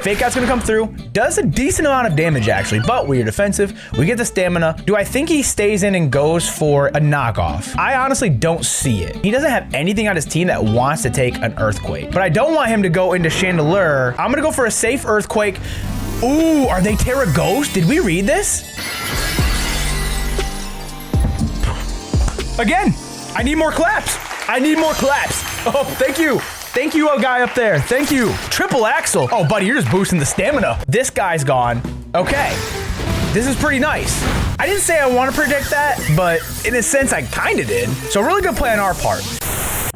Fake Out's gonna come through. Does a decent amount of damage actually, but we are defensive. We get the stamina. Do I think he stays in and goes for a knockoff? I honestly don't see it. He doesn't have anything on his team that wants to take an Earthquake, but I don't want him to go into Chandelier. I'm gonna go for a safe Earthquake. Ooh, are they Terra Ghost? Did we read this? Again, I need more claps. I need more claps. Oh, thank you. Thank you, guy up there. Thank you. Triple Axel. Oh, buddy, you're just boosting the stamina. This guy's gone. Okay. This is pretty nice. I didn't say I want to predict that, but in a sense, I kind of did. So really good play on our part.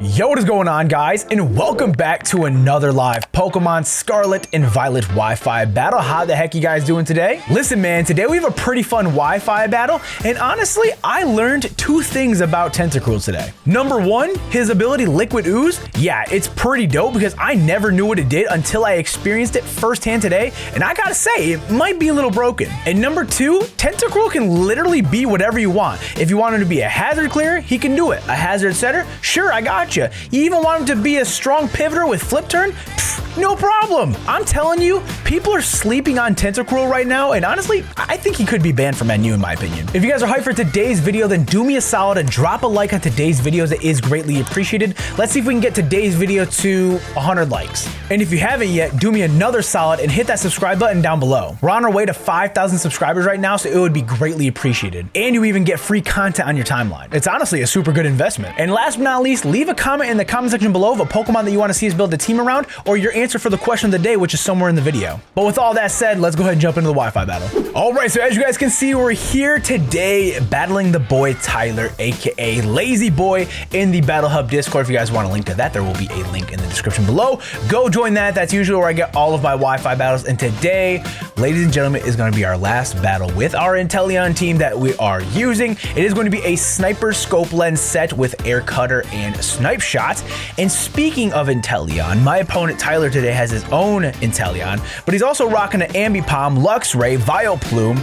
Yo, what is going on, guys? And welcome back to another live Pokemon Scarlet and Violet Wi-Fi battle. How the heck you guys doing today? Listen, man, today we have a pretty fun Wi-Fi battle, and honestly, I learned two things about Tentacruel today. Number one, his ability Liquid Ooze. Yeah, it's pretty dope because I never knew what it did until I experienced it firsthand today, and I gotta say, it might be a little broken. And number two, Tentacruel can literally be whatever you want. If you want him to be a hazard clearer, he can do it. A hazard setter? Sure, I got you. You even want him to be a strong pivoter with flip turn? Pfft, no problem. I'm telling you, people are sleeping on Tentacruel right now, and honestly, I think he could be banned from NU in my opinion. If you guys are hyped for today's video, then do me a solid and drop a like on today's videos. It is greatly appreciated. Let's see if we can get today's video to 100 likes. And if you haven't yet, do me another solid and hit that subscribe button down below. We're on our way to 5,000 subscribers right now, so it would be greatly appreciated. And you even get free content on your timeline. It's honestly a super good investment. And last but not least, leave a comment in the comment section below of a Pokemon that you want to see us build a team around, or your answer for the question of the day, which is somewhere in the video. But with all that said, let's go ahead and jump into the Wi-Fi battle. All right, so as you guys can see, we're here today battling the boy Tyler, aka Lazy Boy, in the Battle Hub Discord. If you guys want a link to that, there will be a link in the description below. Go join that. That's usually where I get all of my Wi-Fi battles. And today, ladies and gentlemen, is going to be our last battle with our Inteleon team that we are using. It is going to be a sniper scope lens set with air cutter and snipe shot. And speaking of Inteleon, my opponent Tyler today has his own Inteleon, but he's also rocking an Ambipom, Luxray, Vileplume,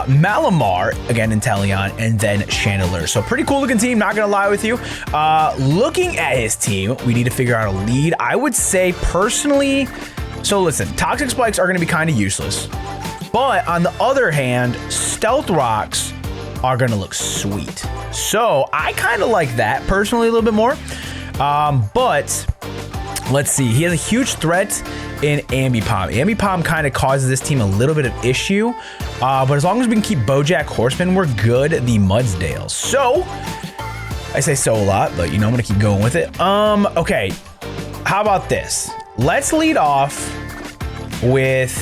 Malamar, again Inteleon, and then Chandelier. So pretty cool looking team, not gonna lie with you. Looking at his team, we need to figure out a lead. I would say personally, so listen, Toxic Spikes are gonna be kind of useless, but on the other hand, Stealth Rocks are gonna look sweet. So I kind of like that personally a little bit more. But let's see, he has a huge threat in Ambipom. Ambipom kind of causes this team a little bit of issue, but as long as we can keep Bojack Horseman, we're good. The Mudsdale. So I say so a lot, but you know, I'm gonna keep going with it. Okay, how about this? Let's lead off with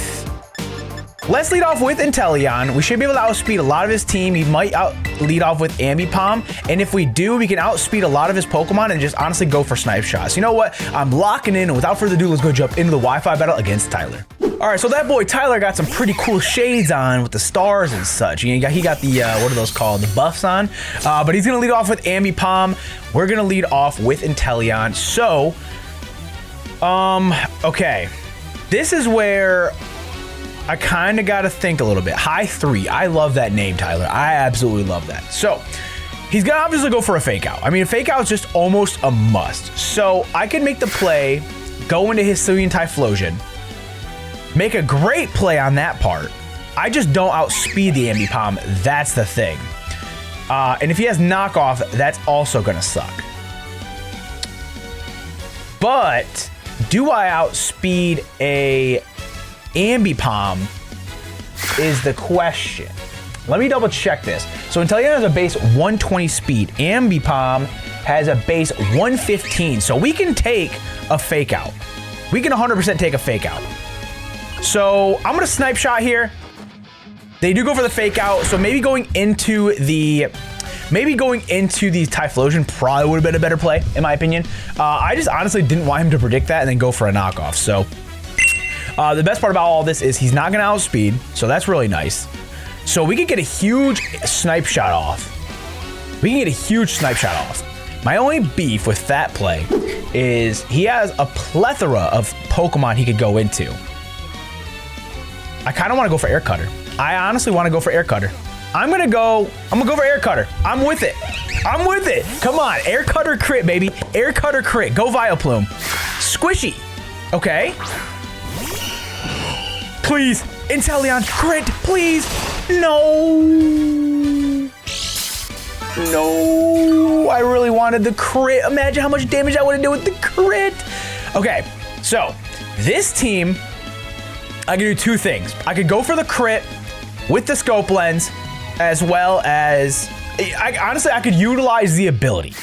Inteleon. We should be able to outspeed a lot of his team. He might lead off with Ambipom, and if we do, we can outspeed a lot of his Pokemon and just honestly go for snipe shots. You know what? I'm locking in, and without further ado, let's go jump into the Wi-Fi battle against Tyler. All right, so that boy Tyler got some pretty cool shades on with the stars and such. He got the, what are those called? The buffs on. But he's gonna lead off with Ambipom. We're gonna lead off with Inteleon. So, okay. This is where I kind of got to think a little bit. High 3. I love that name, Tyler. I absolutely love that. So he's going to obviously go for a fake out. I mean, a fake out is just almost a must. So I can make the play, go into Hisuian Typhlosion, make a great play on that part. I just don't outspeed the Ambipom. That's the thing. And if he has knockoff, that's also going to suck. But do I outspeed a Ambipom is the question. Let me double check this. So Inteleon has a base 120 speed. Ambipom has a base 115. So we can take a fake out. We can 100% take a fake out. So I'm gonna snipe shot here. They do go for the fake out. So maybe going into the Typhlosion probably would have been a better play in my opinion. I just honestly didn't want him to predict that and then go for a knockoff. So the best part about all this is he's not going to outspeed, so that's really nice. So we could get a huge snipe shot off. My only beef with that play is he has a plethora of Pokemon he could go into. I kind of want to go for Air Cutter. I honestly want to go for Air Cutter. I'm gonna go for Air Cutter. I'm with it. Come on, Air Cutter crit, baby. Air Cutter crit. Go Vileplume. Squishy. Okay. Please, Inteleon, crit, please. No. No, I really wanted the crit. Imagine how much damage I would have done with the crit. Okay, so this team, I could do two things. I could go for the crit with the scope lens, as well as, honestly, I could utilize the ability.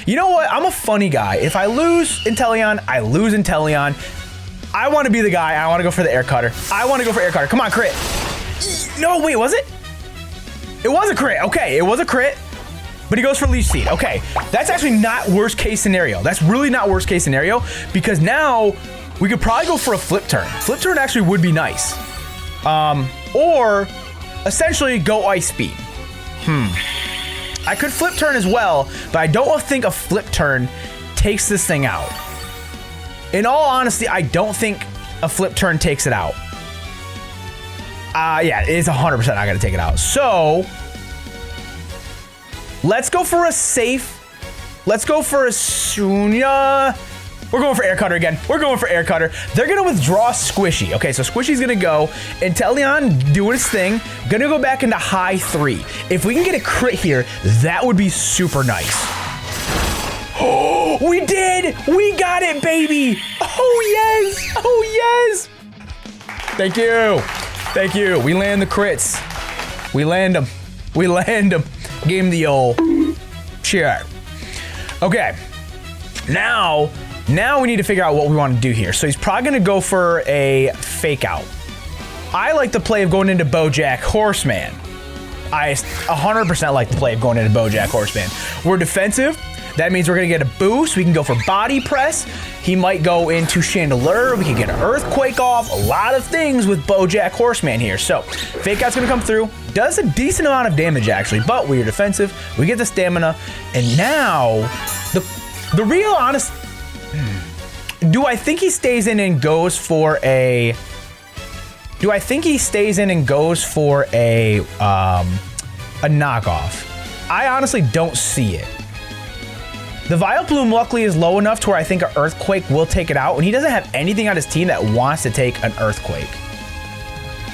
You know what? I'm a funny guy. If I lose Inteleon, I lose Inteleon. I want to be the guy. I want to go for the air cutter. I want to go for air cutter. Come on, crit. No, wait, was it? It was a crit. Okay, it was a crit, but he goes for Leech Seed. Okay, that's actually not worst case scenario. That's really not worst case scenario, because now we could probably go for a flip turn. Flip turn actually would be nice. Or essentially go Ice Speed. I could flip turn as well, but I don't think a flip turn takes this thing out. In all honesty, I don't think a flip turn takes it out. Yeah, it's 100% not gonna take it out. So let's go for a safe. Let's go for a Sunya. We're going for air cutter again. We're going for air cutter. They're gonna withdraw Squishy. Okay, so Squishy's gonna go. Inteleon doing his thing. Gonna go back into high 3. If we can get a crit here, that would be super nice. Oh, we did! We got it, baby! Oh yes! Oh yes! Thank you. Thank you. We land the crits. We land them. We land them. Give him the old cheer. Okay. Now we need to figure out what we want to do here. So he's probably going to go for a fake out. I like the play of going into BoJack Horseman. I 100% like the play of going into BoJack Horseman. We're defensive. That means we're going to get a boost. We can go for body press. He might go into Chandelure. We can get an earthquake off. A lot of things with BoJack Horseman here. So fake out's going to come through. Does a decent amount of damage actually, but we are defensive. We get the stamina. And now the real honest, do I think he stays in and goes for a, a knockoff? I honestly don't see it. The Vileplume luckily is low enough to where I think an Earthquake will take it out, and he doesn't have anything on his team that wants to take an Earthquake.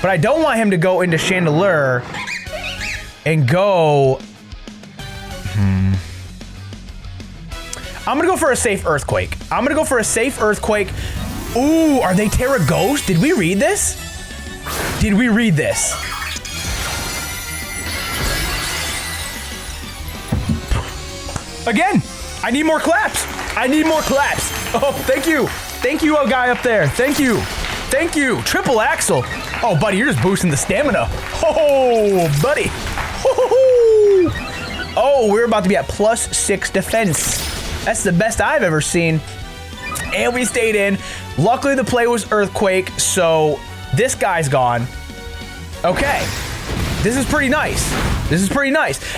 But I don't want him to go into Chandelure and go... I'm gonna go for a safe Earthquake. Ooh, are they Terra Ghost? Did we read this? Again, I need more claps. Oh, thank you. Thank you, guy up there. Thank you. Triple Axel. Oh, buddy, you're just boosting the stamina. Oh, buddy. Oh, we're about to be at +6 defense. That's the best I've ever seen. And we stayed in. Luckily, the play was Earthquake, so this guy's gone. Okay. This is pretty nice.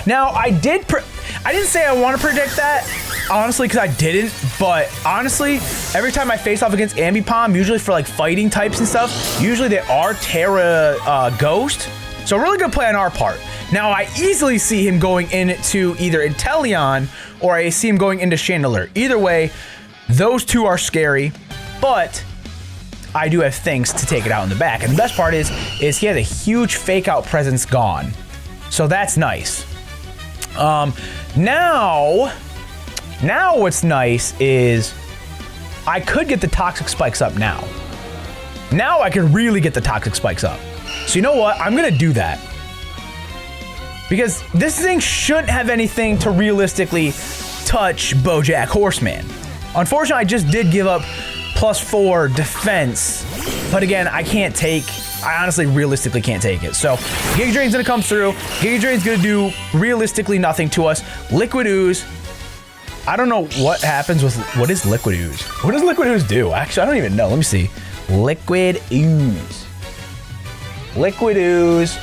Now, I didn't say I want to predict that, honestly, because I didn't. But honestly, every time I face off against Ambipom, usually for like fighting types and stuff, usually they are Terra Ghost. So a really good play on our part. Now, I easily see him going into either Inteleon or I see him going into Chandelure. Either way, those two are scary, but I do have things to take it out in the back. And the best part is he has a huge fake out presence gone. So that's nice. Now what's nice is I could get the Toxic Spikes up now. Now I could really get the Toxic Spikes up. So you know what? I'm going to do that. Because this thing shouldn't have anything to realistically touch BoJack Horseman. Unfortunately, I just did give up +4 defense. But again, I honestly realistically can't take it. So Giga Drain's gonna come through. Giga Drain's gonna do realistically nothing to us. Liquid Ooze. I don't know what happens with, what is Liquid Ooze? What does Liquid Ooze do? Actually, I don't even know. Let me see. Liquid Ooze. Liquid Ooze,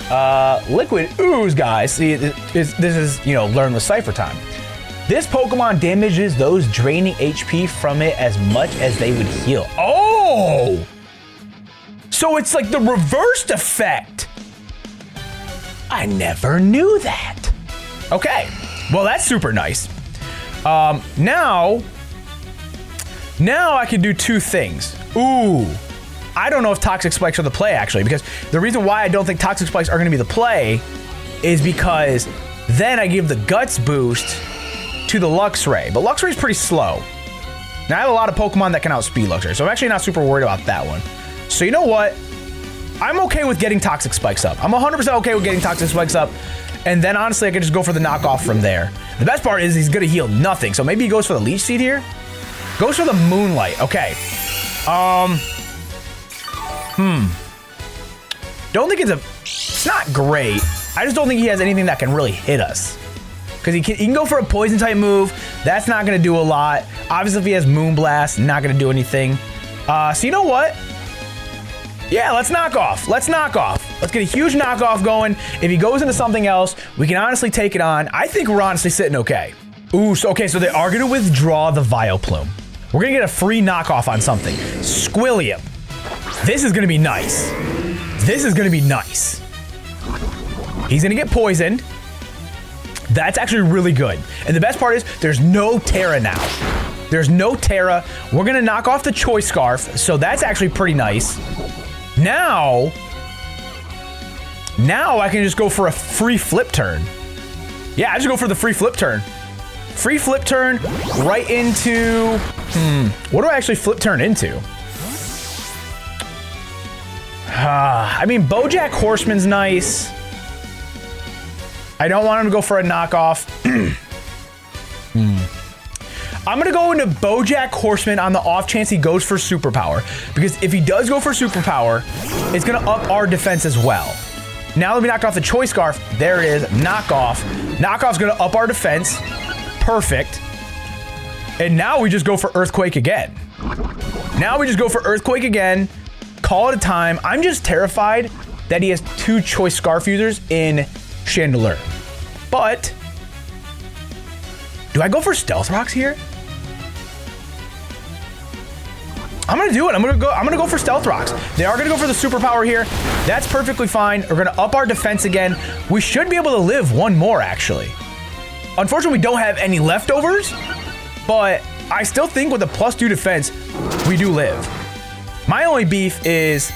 guys. See, this is, you know, learn with Cypher time. This Pokemon damages those draining HP from it as much as they would heal. Oh! So it's like the reversed effect. I never knew that. Okay, well, that's super nice. Now I can do two things. Ooh, I don't know if Toxic Spikes are the play, actually, because the reason why I don't think Toxic Spikes are going to be the play is because then I give the Guts boost to the Luxray. But Luxray is pretty slow. Now, I have a lot of Pokemon that can outspeed Luxray, so I'm actually not super worried about that one. So you know what? I'm okay with getting Toxic Spikes up. I'm 100% okay with getting Toxic Spikes up. And then, honestly, I can just go for the knockoff from there. The best part is he's going to heal nothing. So maybe he goes for the Leech Seed here. Goes for the Moonlight. Okay. Don't think it's not great. I just don't think he has anything that can really hit us. Because he can go for a Poison type move. That's not going to do a lot. Obviously, if he has Moonblast, not going to do anything. So you know what? Yeah, let's knock off. Let's knock off. Let's get a huge knockoff going. If he goes into something else, we can honestly take it on. I think we're honestly sitting okay. Ooh, so they are going to withdraw the Vileplume. We're going to get a free knockoff on something. Squilliam. This is going to be nice. This is going to be nice. He's going to get poisoned. That's actually really good. And the best part is there's no Terra now. There's no Terra. We're going to knock off the Choice Scarf. So that's actually pretty nice. Now I can just go for a free flip turn. Yeah, I just go for the free flip turn. Free flip turn right into... what do I actually flip turn into? I mean, Bojack Horseman's nice. I don't want him to go for a knockoff. I'm going to go into Bojack Horseman on the off chance he goes for Superpower. Because if he does go for Superpower, it's going to up our defense as well. Now that we knocked off the Choice Scarf, there it is, knockoff. Knockoff's going to up our defense. Perfect. And now we just go for Earthquake again. Now we just go for Earthquake again. Call it a time. I'm just terrified that he has 2 Choice Scarf users in Chandelure. But do I go for Stealth Rocks here? I'm gonna do it. I'm gonna go for Stealth Rocks. They are gonna go for the Superpower here. That's perfectly fine. We're gonna up our defense again. We should be able to live one more, actually. Unfortunately, we don't have any leftovers, but I still think with a +2 defense, we do live. My only beef is,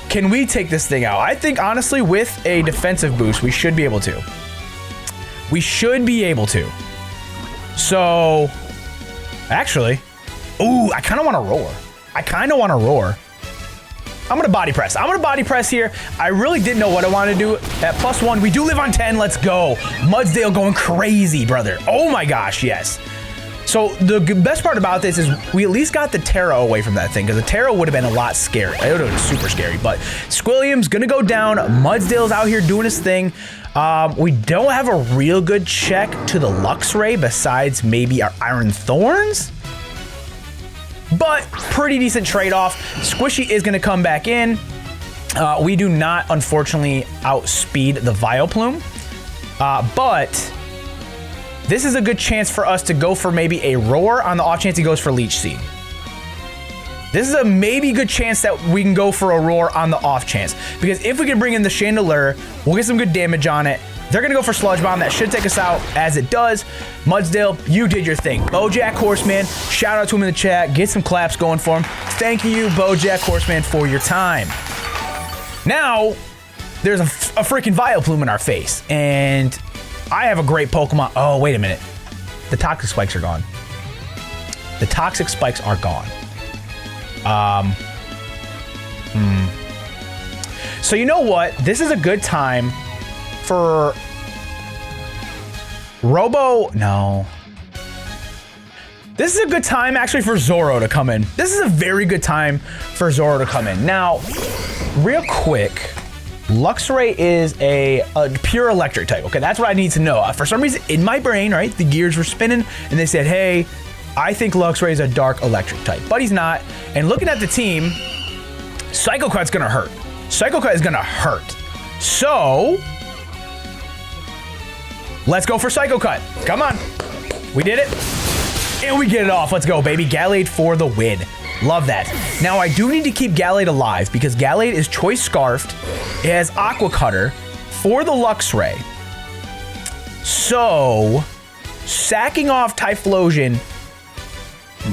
can we take this thing out? I think, honestly, with a defensive boost, we should be able to. We should be able to. So, actually, ooh, I kind of want to roar. I'm going to body press. I'm going to body press here. I really didn't know what I wanted to do. At +1, we do live on 10. Let's go. Mudsdale going crazy, brother. Oh my gosh, yes. So the best part about this is we at least got the Terra away from that thing, because the Terra would have been a lot scary. It would have been super scary, but Squilliam's going to go down. Mudsdale's out here doing his thing. We don't have a real good check to the Luxray besides maybe our Iron Thorns, but pretty decent trade-off. Squishy is going to come back in. We do not, unfortunately, outspeed the Vileplume, but this is a good chance for us to go for maybe a Roar on the off chance he goes for Leech Seed. This is a maybe good chance that we can go for a Roar on the off chance, because if we can bring in the Chandelure, we'll get some good damage on it. They're going to go for Sludge Bomb. That should take us out, as it does. Mudsdale, you did your thing. Bojack Horseman, shout out to him in the chat. Get some claps going for him. Thank you, Bojack Horseman, for your time. Now, there's a freaking Vileplume in our face, and I have a great Pokemon. Oh, wait a minute. The Toxic Spikes are gone. The Toxic Spikes are gone. So you know what? This is a good time for No. This is a good time, actually, for Zoro to come in. This is a very good time for Zoro to come in. Now, real quick, Luxray is a pure electric type. Okay, that's what I need to know. For some reason, in my brain, right, the gears were spinning, and they said, hey, I think Luxray is a dark electric type, but he's not. And looking at the team, Psycho Cut's gonna hurt. Psycho Cut is gonna hurt. So, let's go for Psycho Cut. Come on. We did it. And we get it off. Let's go, baby. Gallade for the win. Love that. Now, I do need to keep Gallade alive because Gallade is Choice Scarfed. It has Aqua Cutter for the Luxray. So, sacking off Typhlosion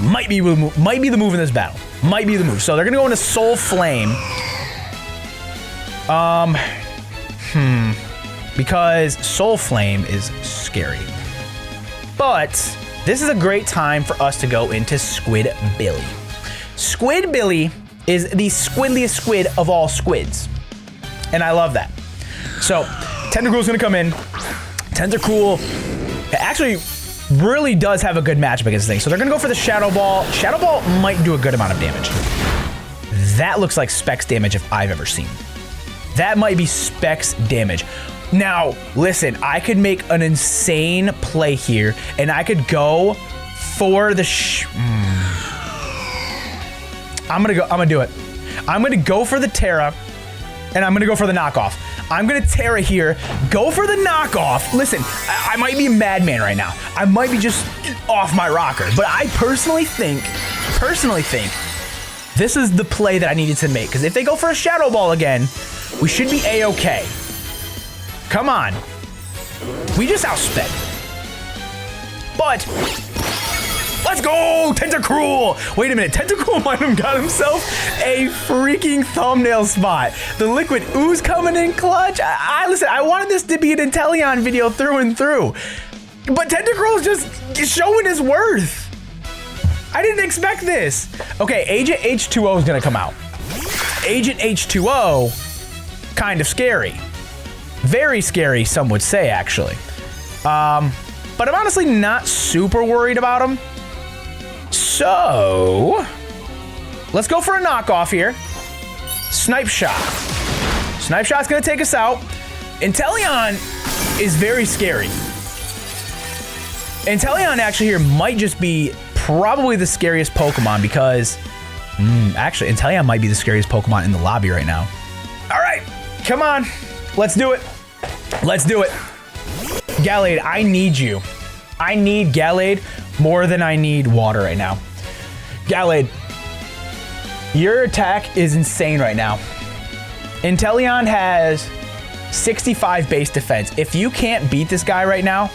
might be the move in this battle. might be the move. So they're gonna go into Soul Flame. Because Soul Flame is scary. But this is a great time for us to go into Squid Billy. Squid Billy is the squidliest squid of all squids. And I love that. So Tentacruel's gonna come in. Tentacruel actually really does have a good matchup against this thing. So they're gonna go for the Shadow Ball. Shadow Ball might do a good amount of damage. That looks like Specs damage if I've ever seen. That might be Specs damage. Now, listen, I could make an insane play here, and I could go for the I'm gonna do it. I'm gonna go for the Terra, and I'm gonna go for the knockoff. I'm gonna Terra here, go for the knockoff. Listen, I might be a madman right now. I might be just off my rocker, but I personally think this is the play that I needed to make, because if they go for a Shadow Ball again, we should be A-okay. Come on. We just outsped. But let's go, Tentacruel. Wait a minute, Tentacruel might have got himself a freaking thumbnail spot. The liquid ooze coming in clutch. Listen, I wanted this to be an Inteleon video through and through, but Tentacruel's just showing his worth. I didn't expect this. Okay, Agent H2O is gonna come out. Agent H2O, kind of scary. Very scary, some would say, actually. But I'm honestly not super worried about him. So, let's go for a knockoff here. Snipe Shot. Snipe Shot's gonna take us out. Inteleon is very scary. Inteleon actually here might just be probably the scariest Pokemon because, actually, Inteleon might be the scariest Pokemon in the lobby right now. All right, come on. Let's do it. Let's do it. Gallade, I need you. I need Gallade more than I need water right now. Gallade, your attack is insane right now. Inteleon has 65 base defense. If you can't beat this guy right now,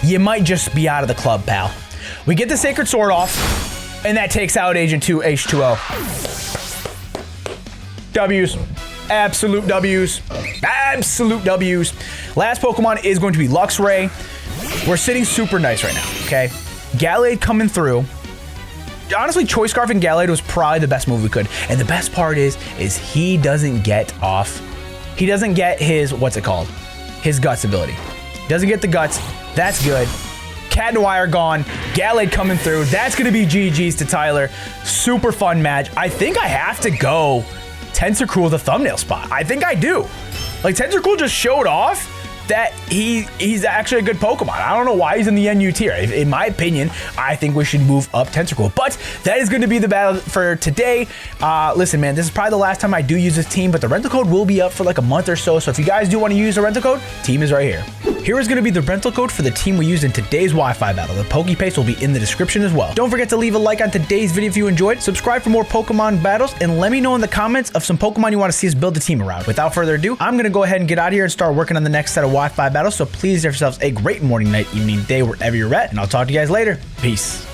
you might just be out of the club, pal. We get the Sacred Sword off, and that takes out Agent 2 H2O. W's. Absolute W's. Absolute W's. Last Pokemon is going to be Luxray. We're sitting super nice right now, okay? Gallade coming through. Honestly, Choice Scarf and Gallade was probably the best move we could. And the best part is he doesn't get off. He doesn't get his, what's it called? His Guts ability. Doesn't get the Guts. That's good. Cat and Wire gone. Gallade coming through. That's going to be GG's to Tyler. Super fun match. I think I have to go Tentacruel the thumbnail spot. I think I do. Like, Tentacruel just showed off that he's actually a good Pokemon. I don't know why he's in the NU tier. In my opinion, I think we should move up Tentacruel. But that is going to be the battle for today. Listen, man, this is probably the last time I do use this team, but the rental code will be up for like a month or so. So if you guys do want to use the rental code, team is right here. Here is going to be the rental code for the team we used in today's Wi-Fi battle. The Pokepaste will be in the description as well. Don't forget to leave a like on today's video if you enjoyed. Subscribe for more Pokemon battles, and let me know in the comments of some Pokemon you want to see us build a team around. Without further ado, I'm going to go ahead and get out of here and start working on the next set of Wi-Fi battles. So please have yourselves a great morning, night, evening, day, wherever you're at, and I'll talk to you guys later. Peace.